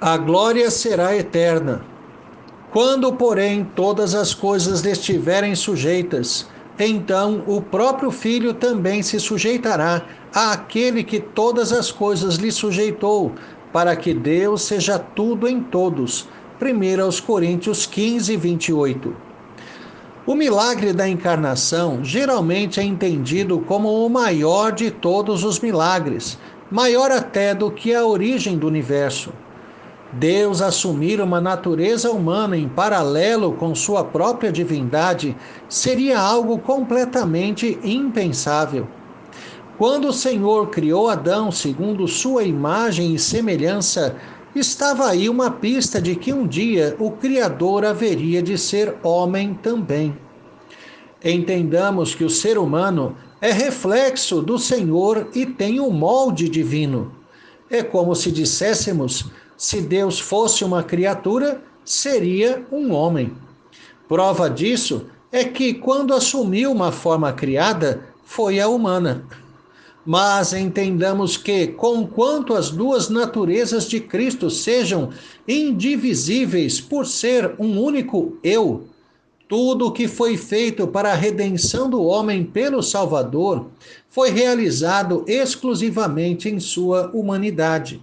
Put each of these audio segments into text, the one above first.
A glória será eterna. Quando, porém, todas as coisas lhe estiverem sujeitas, então o próprio Filho também se sujeitará àquele que todas as coisas lhe sujeitou, para que Deus seja tudo em todos. 1 Coríntios 15, 28. O milagre da encarnação geralmente é entendido como o maior de todos os milagres, maior até do que a origem do universo. Deus assumir uma natureza humana em paralelo com sua própria divindade seria algo completamente impensável. Quando o Senhor criou Adão segundo sua imagem e semelhança, estava aí uma pista de que um dia o Criador haveria de ser homem também. Entendamos que o ser humano é reflexo do Senhor e tem um molde divino. É como se disséssemos: se Deus fosse uma criatura, seria um homem. Prova disso é que, quando assumiu uma forma criada, foi a humana. Mas entendamos que, conquanto as duas naturezas de Cristo sejam indivisíveis por ser um único eu, tudo o que foi feito para a redenção do homem pelo Salvador foi realizado exclusivamente em sua humanidade.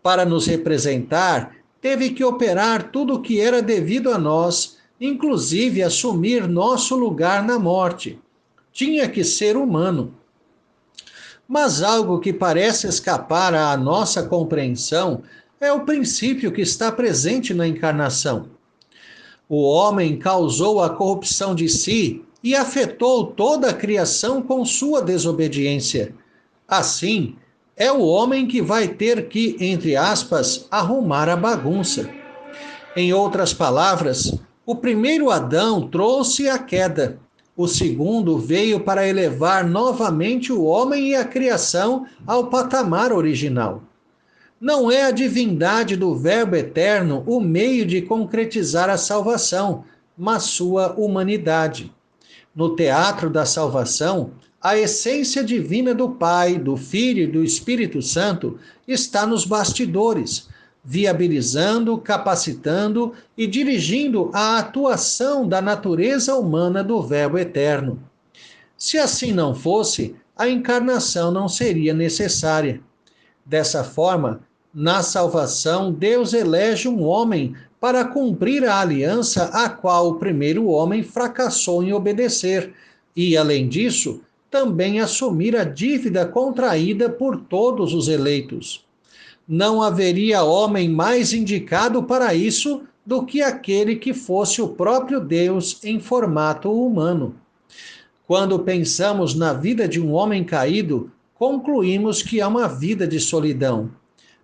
Para nos representar, teve que operar tudo o que era devido a nós, inclusive assumir nosso lugar na morte. Tinha que ser humano. Mas algo que parece escapar à nossa compreensão é o princípio que está presente na encarnação. O homem causou a corrupção de si e afetou toda a criação com sua desobediência. Assim, é o homem que vai ter que, entre aspas, arrumar a bagunça. Em outras palavras, o primeiro Adão trouxe a queda. O segundo veio para elevar novamente o homem e a criação ao patamar original. Não é a divindade do Verbo eterno o meio de concretizar a salvação, mas sua humanidade. No teatro da salvação, a essência divina do Pai, do Filho e do Espírito Santo está nos bastidores, viabilizando, capacitando e dirigindo a atuação da natureza humana do Verbo eterno. Se assim não fosse, a encarnação não seria necessária. Dessa forma, na salvação, Deus elege um homem para cumprir a aliança a qual o primeiro homem fracassou em obedecer e, além disso, também assumir a dívida contraída por todos os eleitos. Não haveria homem mais indicado para isso do que aquele que fosse o próprio Deus em formato humano. Quando pensamos na vida de um homem caído, concluímos que é uma vida de solidão.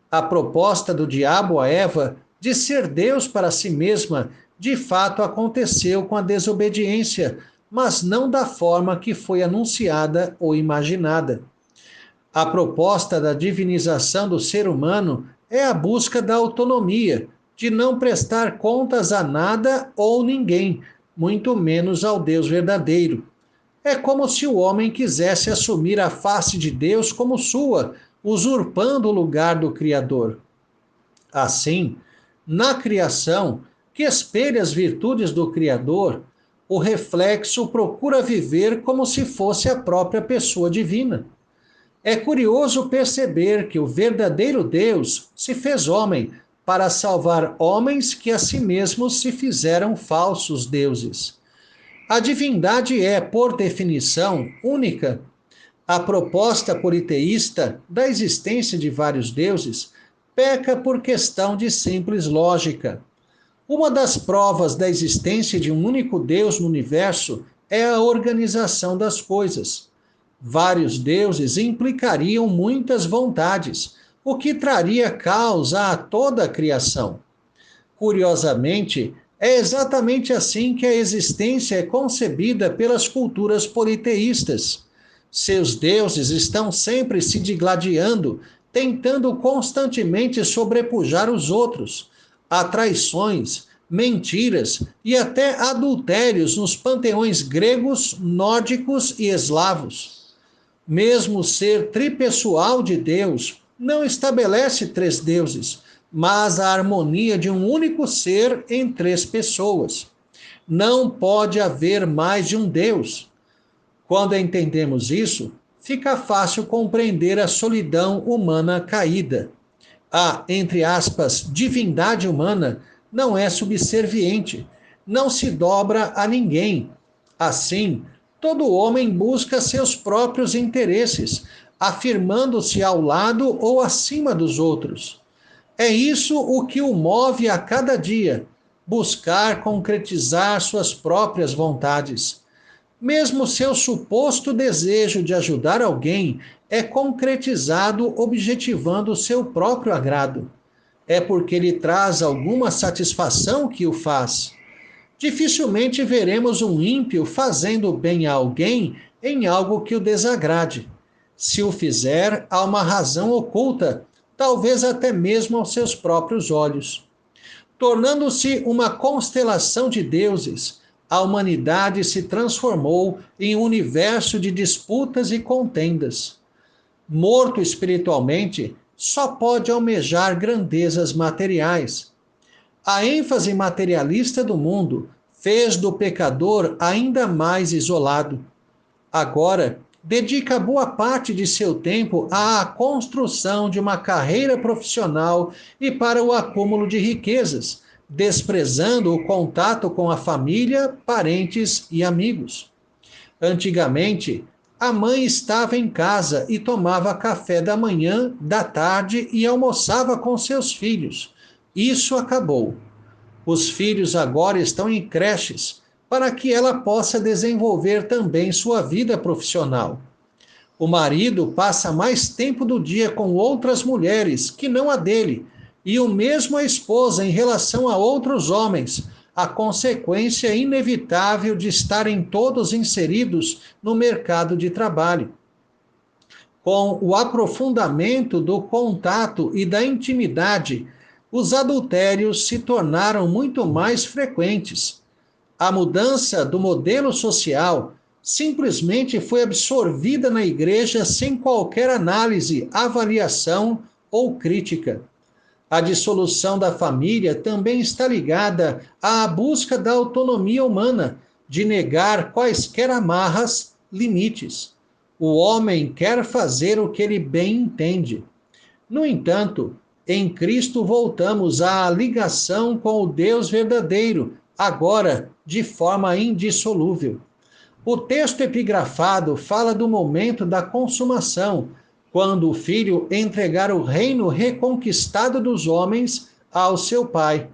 A proposta do diabo a Eva de ser Deus para si mesma, de fato aconteceu com a desobediência, mas não da forma que foi anunciada ou imaginada. A proposta da divinização do ser humano é a busca da autonomia, de não prestar contas a nada ou ninguém, muito menos ao Deus verdadeiro. É como se o homem quisesse assumir a face de Deus como sua, usurpando o lugar do Criador. Assim, na criação, que espelha as virtudes do Criador, o reflexo procura viver como se fosse a própria pessoa divina. É curioso perceber que o verdadeiro Deus se fez homem para salvar homens que a si mesmos se fizeram falsos deuses. A divindade é, por definição, única. A proposta politeísta da existência de vários deuses peca por questão de simples lógica. Uma das provas da existência de um único Deus no universo é a organização das coisas. Vários deuses implicariam muitas vontades, o que traria caos a toda a criação. Curiosamente, é exatamente assim que a existência é concebida pelas culturas politeístas. Seus deuses estão sempre se digladiando, tentando constantemente sobrepujar os outros. Há traições, mentiras e até adultérios nos panteões gregos, nórdicos e eslavos. Mesmo o ser tripessoal de Deus não estabelece três deuses, mas a harmonia de um único ser em três pessoas. Não pode haver mais de um Deus. Quando entendemos isso, fica fácil compreender a solidão humana caída. A, entre aspas, divindade humana não é subserviente, não se dobra a ninguém. Assim, todo homem busca seus próprios interesses, afirmando-se ao lado ou acima dos outros. É isso o que o move a cada dia, buscar concretizar suas próprias vontades. Mesmo seu suposto desejo de ajudar alguém é concretizado objetivando seu próprio agrado. É porque lhe traz alguma satisfação que o faz. Dificilmente veremos um ímpio fazendo bem a alguém em algo que o desagrade. Se o fizer, há uma razão oculta, talvez até mesmo aos seus próprios olhos. Tornando-se uma constelação de deuses, a humanidade se transformou em um universo de disputas e contendas. Morto espiritualmente, só pode almejar grandezas materiais. A ênfase materialista do mundo fez do pecador ainda mais isolado. Agora, dedica boa parte de seu tempo à construção de uma carreira profissional e para o acúmulo de riquezas, desprezando o contato com a família, parentes e amigos. Antigamente, a mãe estava em casa e tomava café da manhã, da tarde e almoçava com seus filhos. Isso acabou. Os filhos agora estão em creches, para que ela possa desenvolver também sua vida profissional. O marido passa mais tempo do dia com outras mulheres que não a dele, e o mesmo a esposa em relação a outros homens, a consequência inevitável de estarem todos inseridos no mercado de trabalho. Com o aprofundamento do contato e da intimidade, os adultérios se tornaram muito mais frequentes. A mudança do modelo social simplesmente foi absorvida na igreja sem qualquer análise, avaliação ou crítica. A dissolução da família também está ligada à busca da autonomia humana, de negar quaisquer amarras, limites. O homem quer fazer o que ele bem entende. No entanto, em Cristo voltamos à ligação com o Deus verdadeiro, agora de forma indissolúvel. O texto epigrafado fala do momento da consumação, quando o filho entregar o reino reconquistado dos homens ao seu pai.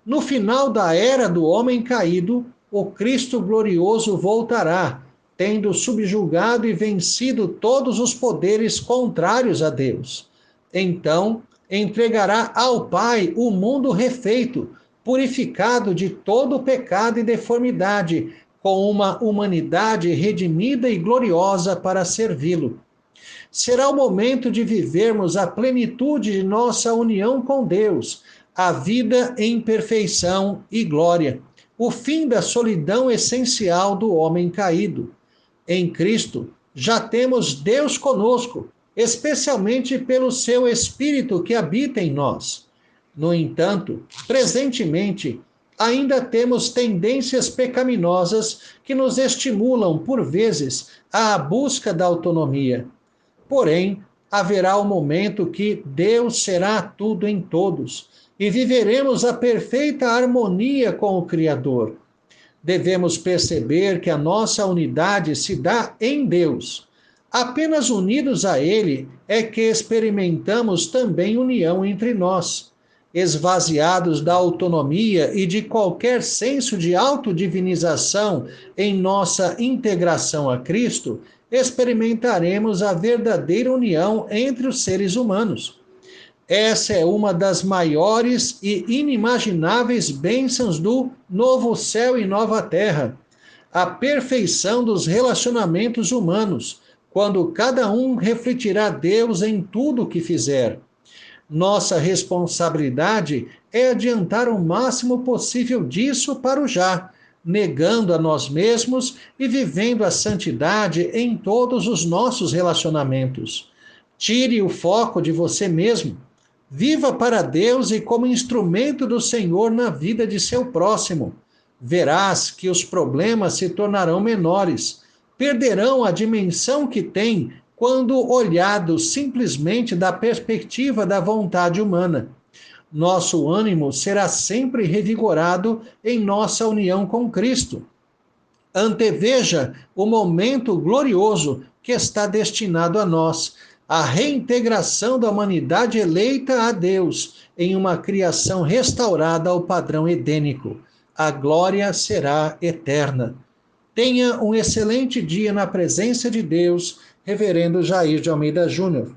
No final da era do homem caído, o Cristo glorioso voltará, tendo subjugado e vencido todos os poderes contrários a Deus. Então, entregará ao Pai o mundo refeito, purificado de todo o pecado e deformidade, com uma humanidade redimida e gloriosa para servi-lo. Será o momento de vivermos a plenitude de nossa união com Deus, a vida em perfeição e glória, o fim da solidão essencial do homem caído. Em Cristo, já temos Deus conosco, especialmente pelo seu Espírito que habita em nós. No entanto, presentemente, ainda temos tendências pecaminosas que nos estimulam, por vezes, à busca da autonomia. Porém, haverá um momento que Deus será tudo em todos e viveremos a perfeita harmonia com o Criador. Devemos perceber que a nossa unidade se dá em Deus. Apenas unidos a Ele é que experimentamos também união entre nós. Esvaziados da autonomia e de qualquer senso de autodivinização em nossa integração a Cristo, experimentaremos a verdadeira união entre os seres humanos. Essa é uma das maiores e inimagináveis bênçãos do novo céu e nova terra, a perfeição dos relacionamentos humanos, quando cada um refletirá Deus em tudo o que fizer. Nossa responsabilidade é adiantar o máximo possível disso para o já, negando a nós mesmos e vivendo a santidade em todos os nossos relacionamentos. Tire o foco de você mesmo. Viva para Deus e como instrumento do Senhor na vida de seu próximo. Verás que os problemas se tornarão menores, perderão a dimensão que têm quando olhados simplesmente da perspectiva da vontade humana. Nosso ânimo será sempre revigorado em nossa união com Cristo. Anteveja o momento glorioso que está destinado a nós, a reintegração da humanidade eleita a Deus em uma criação restaurada ao padrão edênico. A glória será eterna. Tenha um excelente dia na presença de Deus, Reverendo Jair de Almeida Júnior.